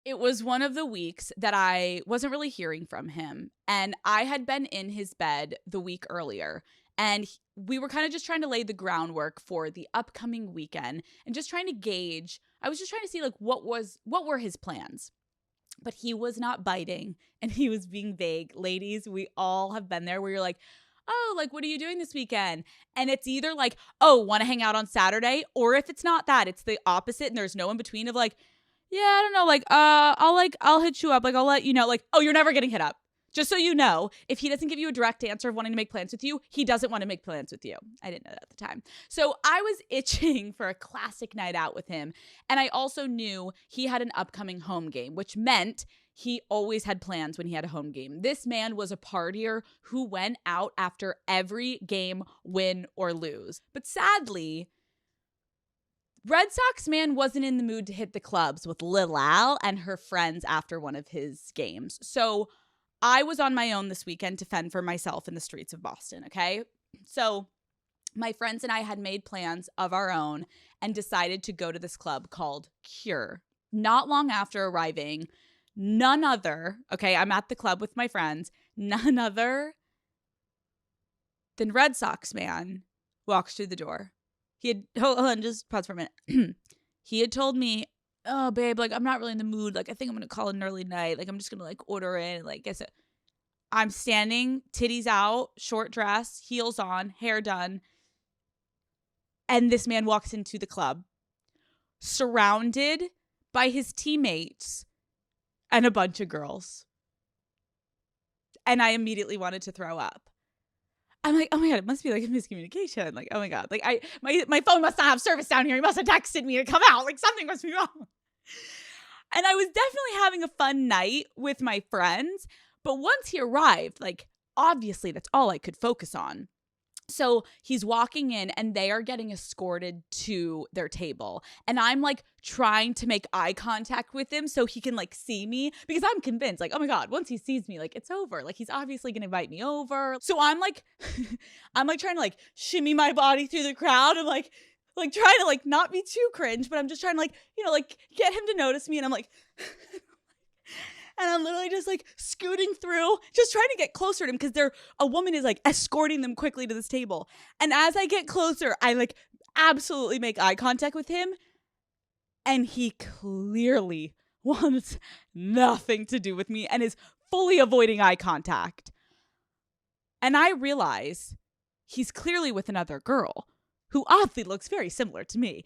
It was one of the weeks that I wasn't really hearing from him. And I had been in his bed the week earlier. And we were kind of just trying to lay the groundwork for the upcoming weekend and just trying to gauge. I was just trying to see like what were his plans. But he was not biting and he was being vague. Ladies, we all have been there where you're like, oh, like, what are you doing this weekend? And it's either like, oh, want to hang out on Saturday? Or if it's not that, it's the opposite and there's no in between of like, yeah, I don't know, like, I'll hit you up. Like, I'll let you know. Like, oh, you're never getting hit up. Just so you know, if he doesn't give you a direct answer of wanting to make plans with you, he doesn't want to make plans with you. I didn't know that at the time. So I was itching for a classic night out with him. And I also knew he had an upcoming home game, which meant he always had plans when he had a home game. This man was a partier who went out after every game, win or lose. But sadly, Red Sox man wasn't in the mood to hit the clubs with Lil Al and her friends after one of his games. So I was on my own this weekend to fend for myself in the streets of Boston, okay? So my friends and I had made plans of our own and decided to go to this club called Cure. Not long after arriving, none other, okay, I'm at the club with my friends, none other than Red Sox man walks through the door. He had, hold on, just pause for a minute. He had told me, oh, babe, like, I'm not really in the mood. Like, I think I'm going to call it an early night. Like, I'm just going to, like, order in. Like, I said, I'm standing, titties out, short dress, heels on, hair done. And this man walks into the club, surrounded by his teammates and a bunch of girls. And I immediately wanted to throw up. I'm like, oh my God, it must be like a miscommunication. Like, oh my God, like my phone must not have service down here. He must have texted me to come out. Like something must be wrong. And I was definitely having a fun night with my friends. But once he arrived, like obviously that's all I could focus on. So he's walking in and they are getting escorted to their table. And I'm like trying to make eye contact with him so he can like see me because I'm convinced like, oh my God, once he sees me, like it's over. Like he's obviously going to invite me over. So I'm like, trying to like shimmy my body through the crowd. I'm like trying to like not be too cringe, but I'm just trying to like, you know, like get him to notice me. And I'm like, and I'm literally just like scooting through, just trying to get closer to him because a woman is like escorting them quickly to this table. And as I get closer, I like absolutely make eye contact with him. And he clearly wants nothing to do with me and is fully avoiding eye contact. And I realize he's clearly with another girl who oddly looks very similar to me.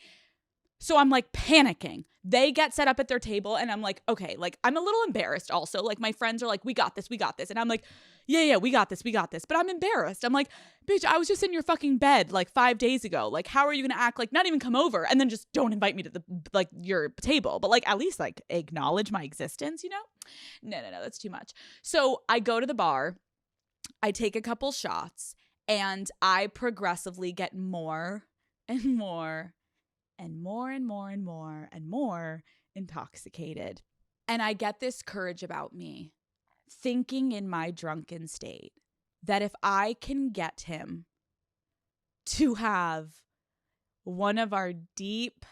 So I'm like panicking. They get set up at their table and I'm like, okay, like I'm a little embarrassed also. Like my friends are like, we got this. And I'm like, yeah, we got this. But I'm embarrassed. I'm like, bitch, I was just in your fucking bed like 5 days ago. Like, how are you going to act like not even come over and then just don't invite me to the like your table, but like at least like acknowledge my existence, you know? No, that's too much. So I go to the bar, I take a couple shots and I progressively get more and more intoxicated. And I get this courage about me, thinking in my drunken state that if I can get him to have one of our deep,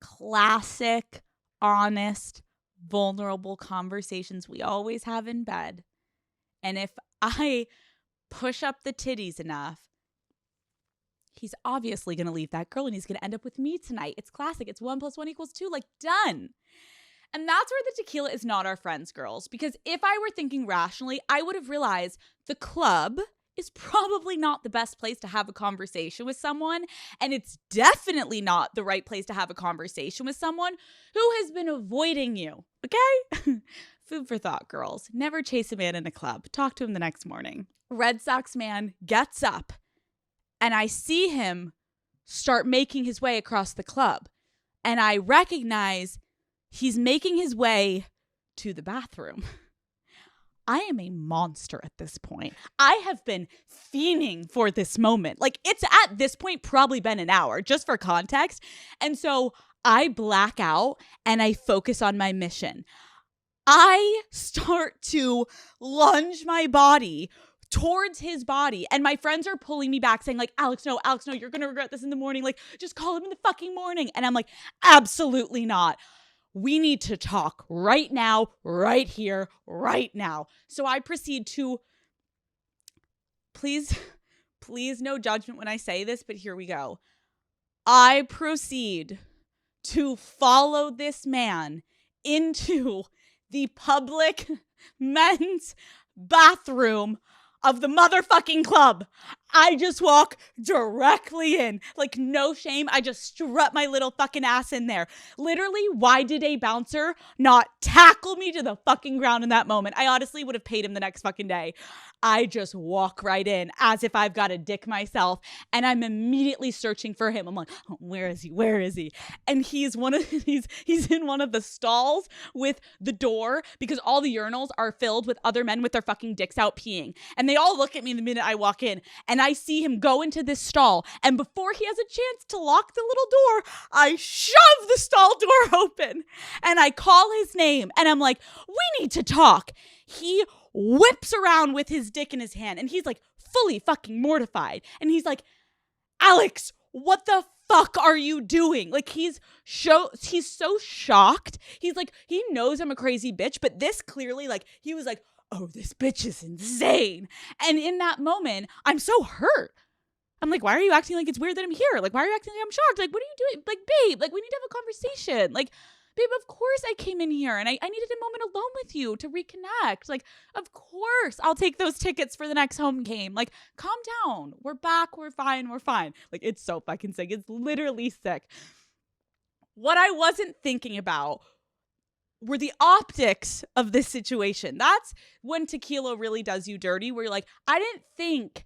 classic, honest, vulnerable conversations we always have in bed, and if I push up the titties enough, he's obviously going to leave that girl and he's going to end up with me tonight. It's classic. It's 1 + 1 = 2. Like, done. And that's where the tequila is not our friends, girls. Because if I were thinking rationally, I would have realized the club is probably not the best place to have a conversation with someone. And it's definitely not the right place to have a conversation with someone who has been avoiding you. Okay? Food for thought, girls. Never chase a man in a club. Talk to him the next morning. Red Sox man gets up. And I see him start making his way across the club. And I recognize he's making his way to the bathroom. I am a monster at this point. I have been fiending for this moment. Like, it's at this point probably been an hour, just for context. And so I black out and I focus on my mission. I start to lunge my body towards his body. And my friends are pulling me back saying like, Alex, no, you're going to regret this in the morning. Like, just call him in the fucking morning. And I'm like, absolutely not. we need to talk right now, right here, right now. So I proceed to, please no judgment when I say this, but here we go. I proceed to follow this man into the public men's bathroom of the motherfucking club. I just walk directly in, like no shame. I just strut my little fucking ass in there. Literally, why did a bouncer not tackle me to the fucking ground in that moment? I honestly would have paid him the next fucking day. I just walk right in as if I've got a dick myself, and I'm immediately searching for him. I'm like, oh, where is he? Where is he? And he's in one of the stalls with the door, because all the urinals are filled with other men with their fucking dicks out peeing. And they all look at me the minute I walk in, and I see him go into this stall. And before he has a chance to lock the little door, I shove the stall door open and I call his name, and I'm like, we need to talk. He whips around with his dick in his hand, and he's like fully fucking mortified. And he's like, Alex, what the fuck are you doing? Like, he's so shocked. He's like, he knows I'm a crazy bitch, but this clearly, like, he was like, oh, this bitch is insane. And in that moment, I'm so hurt. I'm like, why are you acting like it's weird that I'm here? Like, why are you acting like I'm shocked? Like, what are you doing? Like, babe, like, we need to have a conversation. Like, babe, of course I came in here and I needed a moment alone with you to reconnect. Like, of course I'll take those tickets for the next home game. Like, calm down. We're back. We're fine. We're fine. Like, it's so fucking sick. It's literally sick. What I wasn't thinking about were the optics of this situation. That's when tequila really does you dirty, where you're like, I didn't think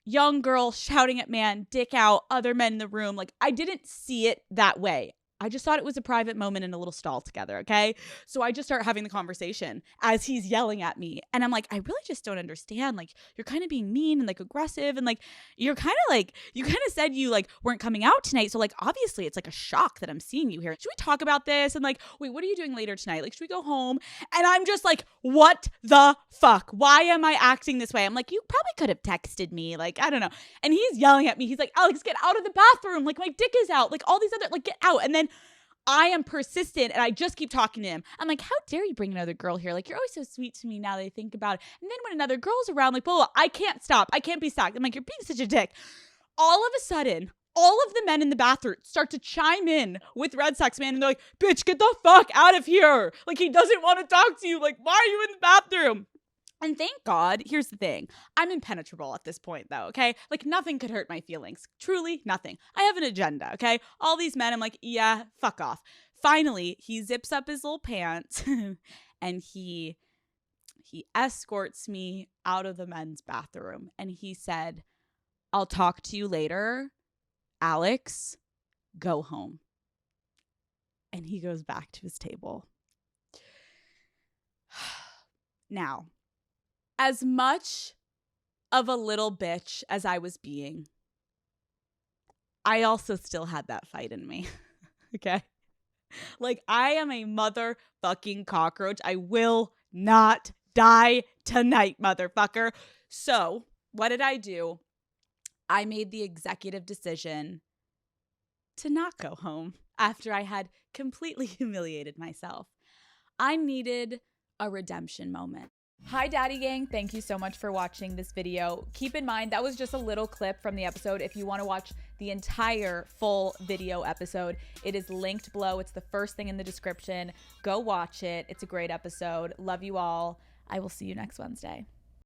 young girl shouting at man, dick out, other men in the room. Like, I didn't see it that way. I just thought it was a private moment in a little stall together, okay? So I just start having the conversation as he's yelling at me. And I'm like, I really just don't understand. Like, you're kind of being mean and like aggressive. And like, you're kind of like, you kind of said you like weren't coming out tonight. So like, obviously it's like a shock that I'm seeing you here. Should we talk about this? And like, wait, what are you doing later tonight? Like, should we go home? And I'm just like, what the fuck? Why am I acting this way? I'm like, you probably could have texted me. Like, I don't know. And he's yelling at me. He's like, Alex, get out of the bathroom. Like, my dick is out. Like, all these other, like, get out. And then I am persistent and I just keep talking to him. I'm like, how dare you bring another girl here? Like, you're always so sweet to me now that I think about it. And then when another girl's around, like, blah, blah, I can't stop. I can't be stopped. I'm like, you're being such a dick. All of a sudden, all of the men in the bathroom start to chime in with Red Sox man. And they're like, bitch, get the fuck out of here. Like, he doesn't want to talk to you. Like, why are you in the bathroom? And thank God, here's the thing. I'm impenetrable at this point, though, okay? Like, nothing could hurt my feelings. Truly, nothing. I have an agenda, okay? All these men, I'm like, yeah, fuck off. Finally, he zips up his little pants and he escorts me out of the men's bathroom. And he said, I'll talk to you later. Alex, go home. And he goes back to his table. Now, as much of a little bitch as I was being, I also still had that fight in me. Okay? Like, I am a motherfucking cockroach. I will not die tonight, motherfucker. So, what did I do? I made the executive decision to not go home after I had completely humiliated myself. I needed a redemption moment. Hi, Daddy Gang. Thank you so much for watching this video. Keep in mind, that was just a little clip from the episode. If you want to watch the entire full video episode, it is linked below. It's the first thing in the description. Go watch it. It's a great episode. Love you all. I will see you next Wednesday.